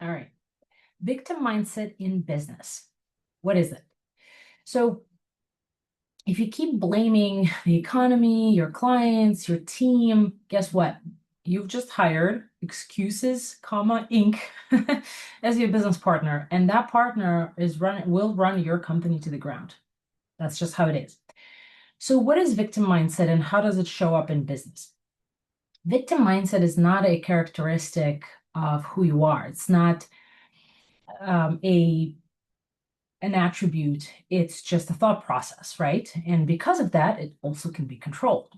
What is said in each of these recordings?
All right. Victim mindset in business. What is it? So, if you keep blaming the economy, your clients, your team, guess what? You've just hired Excuses, Inc. as your business partner, and that partner will run your company to the ground. That's just how it is. So, what is victim mindset and how does it show up in business? Victim mindset is not a characteristic of who you are. It's not a an attribute, it's just a thought process, right? And because of that, it also can be controlled.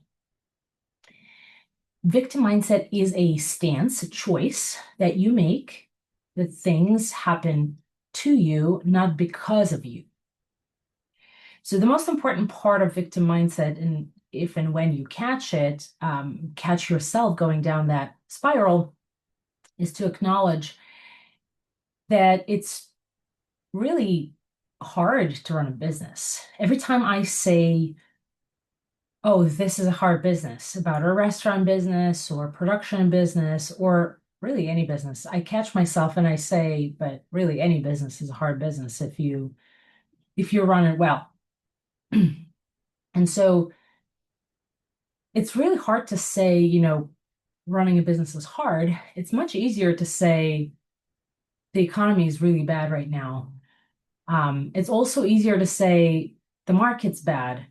Victim mindset is a stance, a choice that you make that things happen to you, not because of you. So the most important part of victim mindset, and if and when you catch it, catch yourself going down that spiral, is to acknowledge that it's really hard to run a business. Every time I say, oh, this is a hard business, about a restaurant business or production business or really any business, I catch myself and I say, but really any business is a hard business if you run it well. And so it's really hard to say, running a business is hard. It's much easier to say the economy is really bad right now. It's also easier to say the market's bad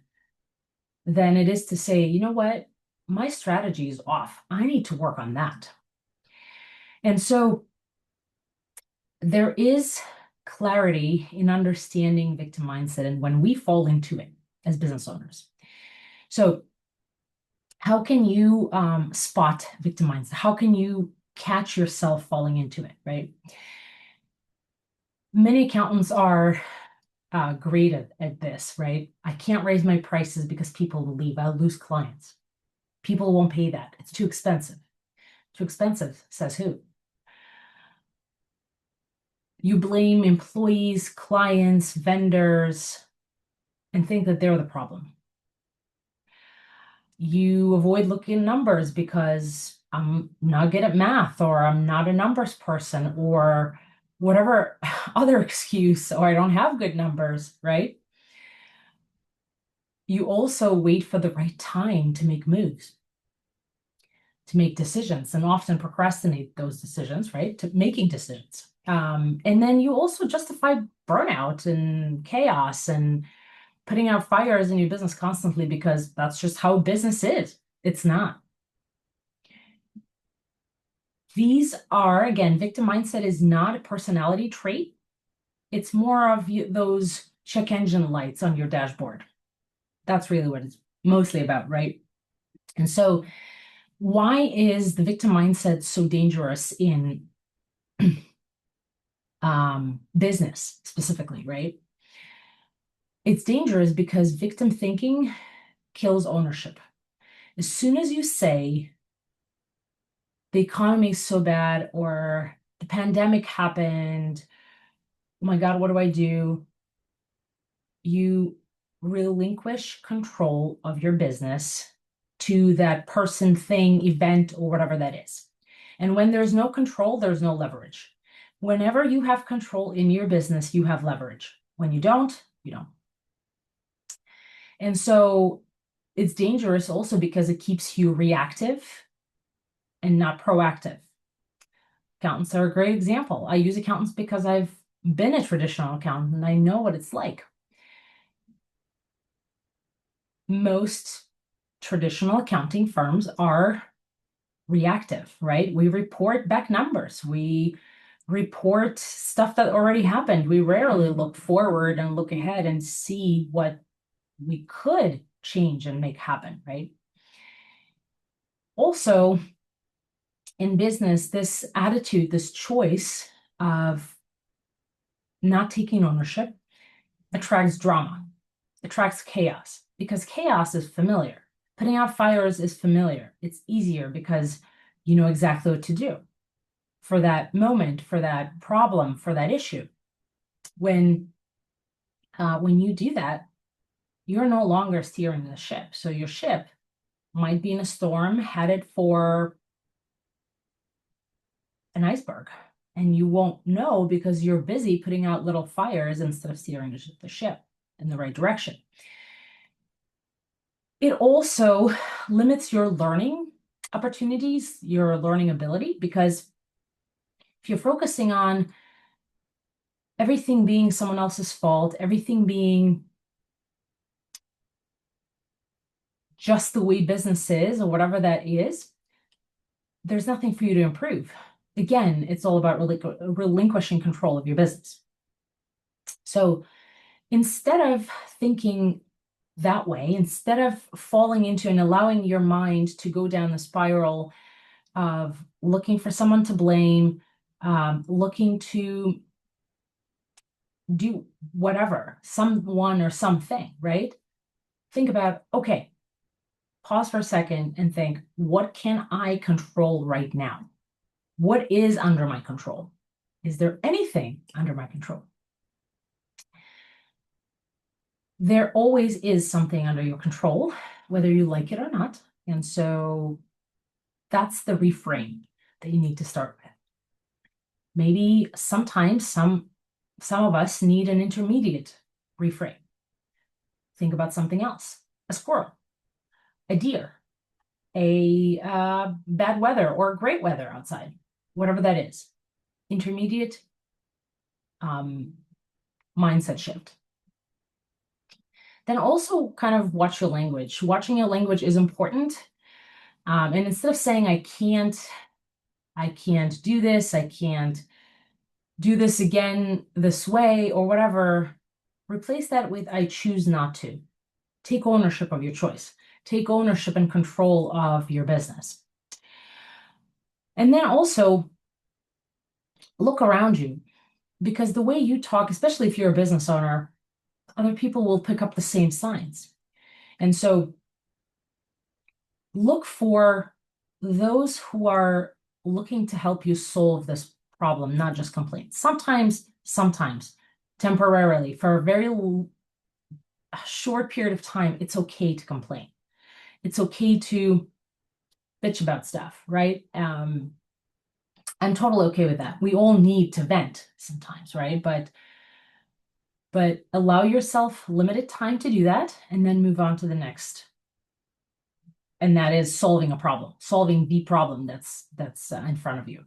than it is to say, you know what, my strategy is off. I need to work on that. And so there is clarity in understanding victim mindset and when we fall into it as business owners. So how can you spot victim mindset? How can you catch yourself falling into it, right? Many accountants are great at this, right? I can't raise my prices because people will leave. I'll lose clients. People won't pay that. It's too expensive. Too expensive, says who? You blame employees, clients, vendors, and think that they're the problem. You avoid looking at numbers because I'm not good at math, or I'm not a numbers person, or whatever other excuse, or I don't have good numbers, right? You also wait for the right time to make moves, to make decisions, and often procrastinate those decisions, right? To making decisions. And then you also justify burnout and chaos and putting out fires in your business constantly because that's just how business is. It's not. These are, again, victim mindset is not a personality trait. It's more of those check engine lights on your dashboard. That's really what it's mostly about, right? And so why is the victim mindset so dangerous in business specifically, right? It's dangerous because victim thinking kills ownership. As soon as you say the economy is so bad or the pandemic happened, oh my God, what do I do? You relinquish control of your business to that person, thing, event, or whatever that is. And when there's no control, there's no leverage. Whenever you have control in your business, you have leverage. When you don't, you don't. And so it's dangerous also because it keeps you reactive and not proactive. Accountants are a great example. I use accountants because I've been a traditional accountant and I know what it's like. Most traditional accounting firms are reactive, right? We report back numbers. We report stuff that already happened. We rarely look forward and look ahead and see what we could change and make happen, right? Also, in business, this attitude, this choice of not taking ownership attracts drama, attracts chaos, because chaos is familiar. Putting out fires is familiar. It's easier because you know exactly what to do for that moment, for that problem, for that issue. When you do that, you're no longer steering the ship. So your ship might be in a storm headed for an iceberg. And you won't know because you're busy putting out little fires instead of steering the ship in the right direction. It also limits your learning opportunities, your learning ability, because if you're focusing on everything being someone else's fault, everything being just the way business is, or whatever that is, there's nothing for you to improve. Again, it's all about relinquishing control of your business. So instead of thinking that way, instead of falling into and allowing your mind to go down the spiral of looking for someone to blame, looking to do whatever, someone or something, right? Think about, okay, pause for a second and think, what can I control right now? What is under my control? Is there anything under my control? There always is something under your control, whether you like it or not. And so that's the reframe that you need to start with. Maybe sometimes some of us need an intermediate reframe. Think about something else. A squirrel, a deer, a bad weather or great weather outside, whatever that is. Intermediate mindset shift. Then also kind of watch your language. Watching your language is important. And instead of saying, I can't do this, I can't do this again this way or whatever, replace that with, I choose not to. Take ownership of your choice. Take ownership and control of your business. And then also look around you, because the way you talk, especially if you're a business owner, other people will pick up the same signs. And so look for those who are looking to help you solve this problem, not just complain. Sometimes, temporarily, for a very short period of time, it's okay to complain. It's okay to bitch about stuff, right? I'm totally okay with that. We all need to vent sometimes, right? But allow yourself limited time to do that and then move on to the next. And that is solving a problem, solving the problem that's in front of you.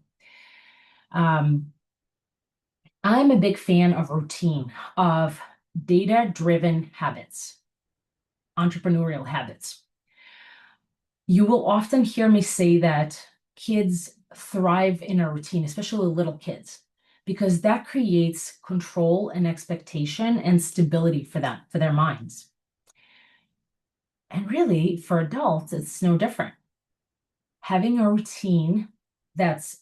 I'm a big fan of routine, of data-driven habits, entrepreneurial habits. You will often hear me say that kids thrive in a routine, especially little kids, because that creates control and expectation and stability for them, for their minds. And really, for adults, it's no different. Having a routine that's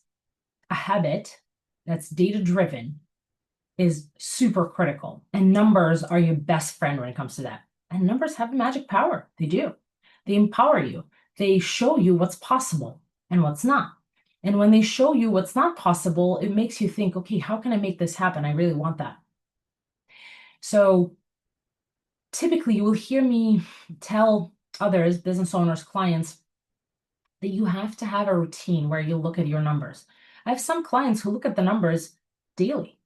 a habit, that's data-driven, is super critical. And numbers are your best friend when it comes to that. And numbers have magic power. They do. They empower you. They show you what's possible and what's not. And when they show you what's not possible, it makes you think, okay, how can I make this happen? I really want that. So typically you will hear me tell others, business owners, clients, that you have to have a routine where you look at your numbers. I have some clients who look at the numbers daily,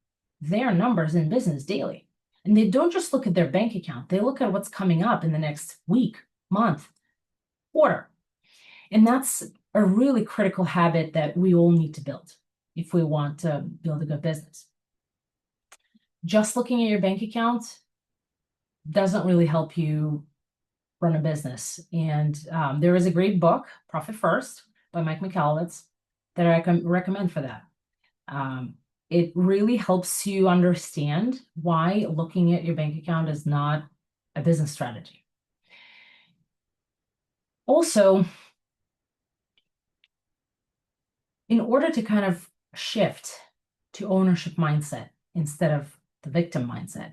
their numbers in business daily. And they don't just look at their bank account. They look at what's coming up in the next week, month, quarter. And that's a really critical habit that we all need to build if we want to build a good business. Just looking at your bank account doesn't really help you run a business. And there is a great book, Profit First, by Mike Michalowicz, that I can recommend for that. It really helps you understand why looking at your bank account is not a business strategy. Also, in order to kind of shift to ownership mindset instead of the victim mindset,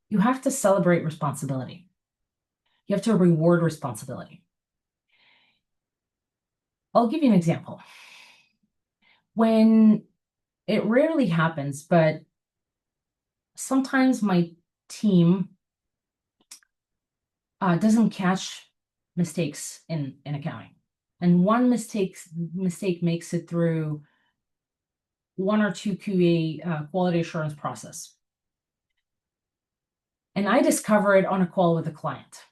you have to celebrate responsibility. You have to reward responsibility. I'll give you an example. When it rarely happens, but sometimes my team doesn't catch mistakes in accounting. And one mistake makes it through 1 or 2 QA quality assurance process. And I discover it on a call with a client.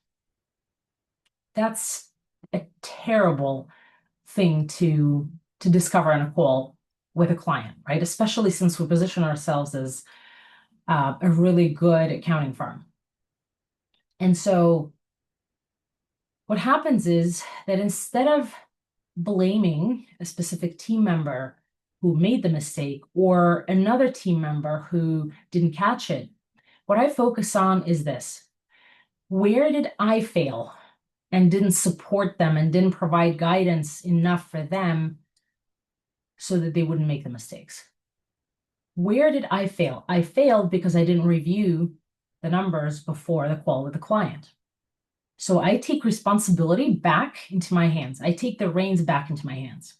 That's a terrible thing to discover on a call with a client, right? Especially since we position ourselves as a really good accounting firm. And so what happens is that instead of blaming a specific team member who made the mistake or another team member who didn't catch it, what I focus on is this: where did I fail and didn't support them and didn't provide guidance enough for them so that they wouldn't make the mistakes? Where did I fail? I failed because I didn't review the numbers before the call with the client. So I take responsibility back into my hands. I take the reins back into my hands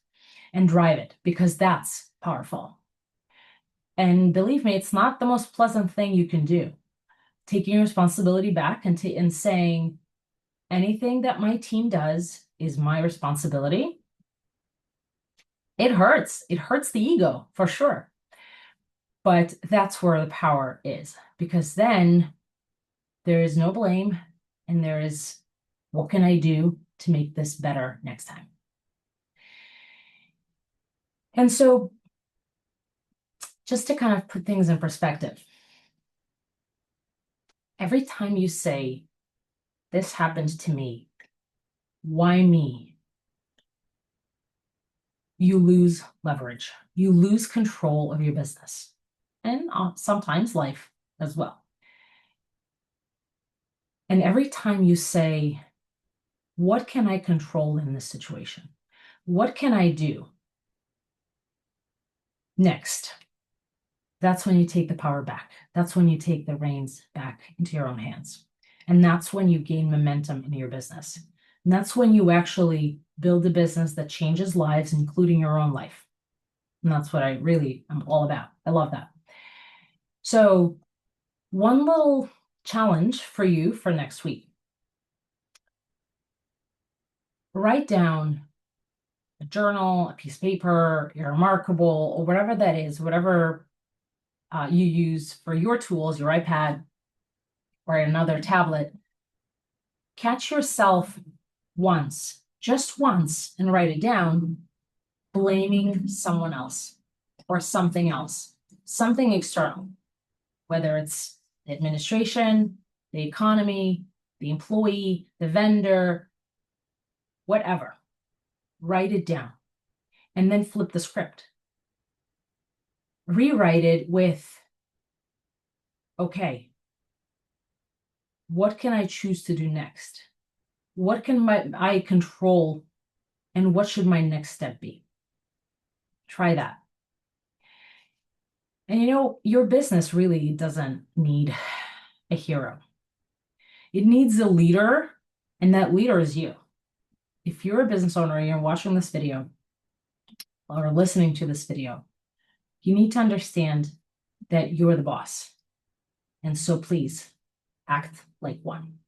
and drive it, because that's powerful. And believe me, it's not the most pleasant thing you can do. Taking responsibility back and saying, anything that my team does is my responsibility. It hurts. It hurts the ego for sure. But that's where the power is, because then there is no blame and there is, what can I do to make this better next time? And so just to kind of put things in perspective, every time you say, this happened to me, why me? You lose leverage. You lose control of your business and sometimes life as well. And every time you say, what can I control in this situation? What can I do next? That's when you take the power back. That's when you take the reins back into your own hands. And that's when you gain momentum in your business. And that's when you actually build a business that changes lives, including your own life. And that's what I really am all about. I love that. So one little challenge for you for next week: write down a journal, a piece of paper, your Remarkable, or whatever that is, whatever you use for your tools, your iPad or another tablet. Catch yourself once, just once, and write it down, blaming someone else or something else, something external, whether it's the administration, the economy, the employee, the vendor, whatever. Write it down and then flip the script. Rewrite it with, okay, what can I choose to do next? What can I control, and what should my next step be? Try that. And you know, your business really doesn't need a hero. It needs a leader, and that leader is you. If you're a business owner and you're watching this video or listening to this video, you need to understand that you're the boss. And so please act like one.